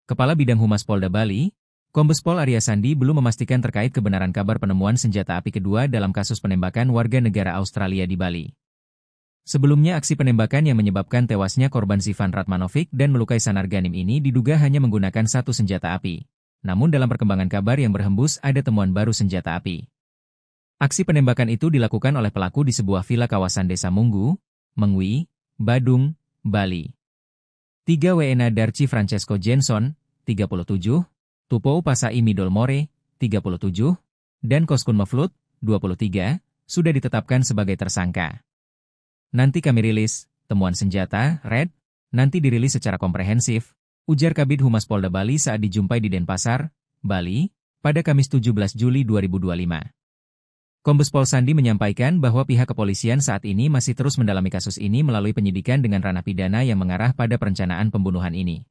Kepala Bidang Humas Polda Bali, Kombes Pol Arya Sandi belum memastikan terkait kebenaran kabar penemuan senjata api kedua dalam kasus penembakan warga negara Australia di Bali. Sebelumnya aksi penembakan yang menyebabkan tewasnya korban Zivan Ratmanovic dan melukai Sanar Ganim ini diduga hanya menggunakan satu senjata api. Namun dalam perkembangan kabar yang berhembus ada temuan baru senjata api. Aksi penembakan itu dilakukan oleh pelaku di sebuah villa kawasan Desa Munggu, Mengwi, Badung, Bali. 3 WNA Darci Francesco Jenson, 37, Tupou Pasai Midol More, 37, dan Koskun Meflut, 23, sudah ditetapkan sebagai tersangka. Nanti kami rilis, temuan senjata, Red, nanti dirilis secara komprehensif, ujar Kabid Humas Polda Bali saat dijumpai di Denpasar, Bali, pada Kamis 17 Juli 2025. Kombes Pol Sandi menyampaikan bahwa pihak kepolisian saat ini masih terus mendalami kasus ini melalui penyidikan dengan ranah pidana yang mengarah pada perencanaan pembunuhan ini.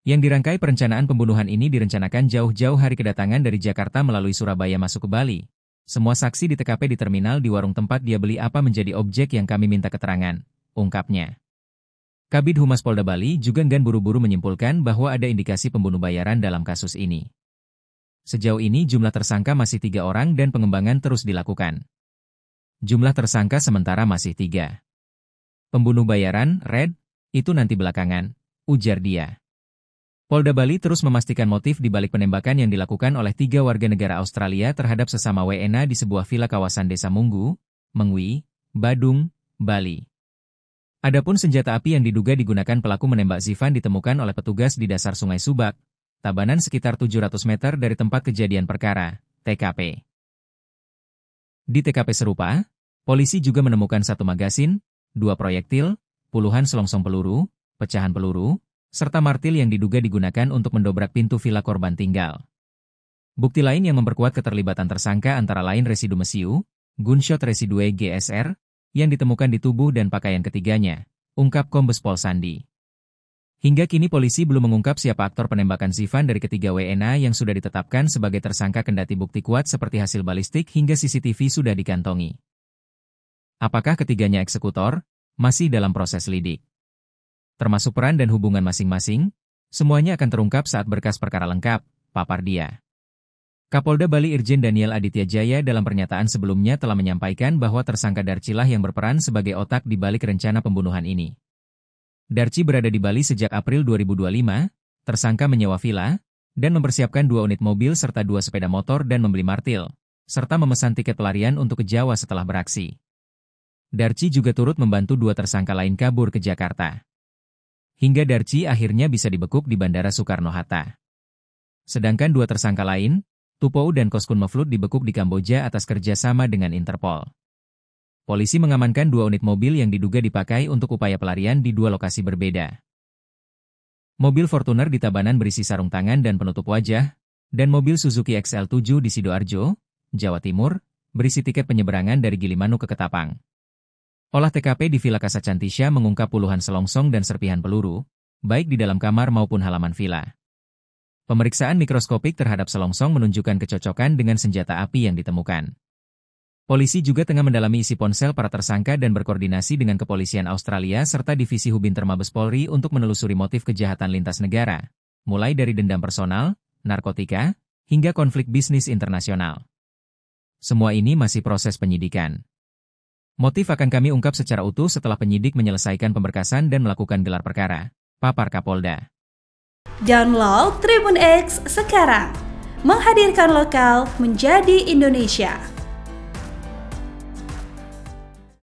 Yang dirangkai perencanaan pembunuhan ini direncanakan jauh-jauh hari kedatangan dari Jakarta melalui Surabaya masuk ke Bali. Semua saksi di TKP di terminal di warung tempat dia beli apa menjadi objek yang kami minta keterangan, ungkapnya. Kabid Humas Polda Bali juga enggan buru-buru menyimpulkan bahwa ada indikasi pembunuh bayaran dalam kasus ini. Sejauh ini jumlah tersangka masih 3 orang dan pengembangan terus dilakukan. Jumlah tersangka sementara masih 3. Pembunuh bayaran, Red, itu nanti belakangan, ujar dia. Polda Bali terus memastikan motif di balik penembakan yang dilakukan oleh 3 warga negara Australia terhadap sesama WNA di sebuah villa kawasan Desa Munggu, Mengwi, Badung, Bali. Adapun senjata api yang diduga digunakan pelaku menembak Zivan ditemukan oleh petugas di dasar Sungai Subak, Tabanan sekitar 700 meter dari tempat kejadian perkara, TKP. Di TKP serupa, polisi juga menemukan 1 magasin, 2 proyektil, puluhan selongsong peluru, pecahan peluru, serta martil yang diduga digunakan untuk mendobrak pintu villa korban tinggal. Bukti lain yang memperkuat keterlibatan tersangka antara lain residu mesiu, gunshot residue GSR, yang ditemukan di tubuh dan pakaian ketiganya, ungkap Kombes Pol Sandi. Hingga kini polisi belum mengungkap siapa aktor penembakan Zivan dari ketiga WNA yang sudah ditetapkan sebagai tersangka kendati bukti kuat seperti hasil balistik hingga CCTV sudah dikantongi. Apakah ketiganya eksekutor? Masih dalam proses lidik. Termasuk peran dan hubungan masing-masing, semuanya akan terungkap saat berkas perkara lengkap, papar dia. Kapolda Bali Irjen Daniel Aditya Jaya dalam pernyataan sebelumnya telah menyampaikan bahwa tersangka Darcilah yang berperan sebagai otak di balik rencana pembunuhan ini. Darci berada di Bali sejak April 2025, tersangka menyewa villa, dan mempersiapkan 2 unit mobil serta 2 sepeda motor dan membeli martil, serta memesan tiket pelarian untuk ke Jawa setelah beraksi. Darci juga turut membantu 2 tersangka lain kabur ke Jakarta. Hingga Darci akhirnya bisa dibekuk di Bandara Soekarno-Hatta. Sedangkan 2 tersangka lain, Tupou dan Koskun Meflut dibekuk di Kamboja atas kerjasama dengan Interpol. Polisi mengamankan 2 unit mobil yang diduga dipakai untuk upaya pelarian di 2 lokasi berbeda. Mobil Fortuner di Tabanan berisi sarung tangan dan penutup wajah, dan mobil Suzuki XL7 di Sidoarjo, Jawa Timur, berisi tiket penyeberangan dari Gilimanuk ke Ketapang. Olah TKP di Villa Casa Cantisha mengungkap puluhan selongsong dan serpihan peluru, baik di dalam kamar maupun halaman villa. Pemeriksaan mikroskopik terhadap selongsong menunjukkan kecocokan dengan senjata api yang ditemukan. Polisi juga tengah mendalami isi ponsel para tersangka dan berkoordinasi dengan kepolisian Australia serta Divisi Hubinter Mabes Polri untuk menelusuri motif kejahatan lintas negara, mulai dari dendam personal, narkotika, hingga konflik bisnis internasional. Semua ini masih proses penyidikan. Motif akan kami ungkap secara utuh setelah penyidik menyelesaikan pemberkasan dan melakukan gelar perkara, papar Kapolda. Download Tribun X sekarang, menghadirkan lokal menjadi Indonesia.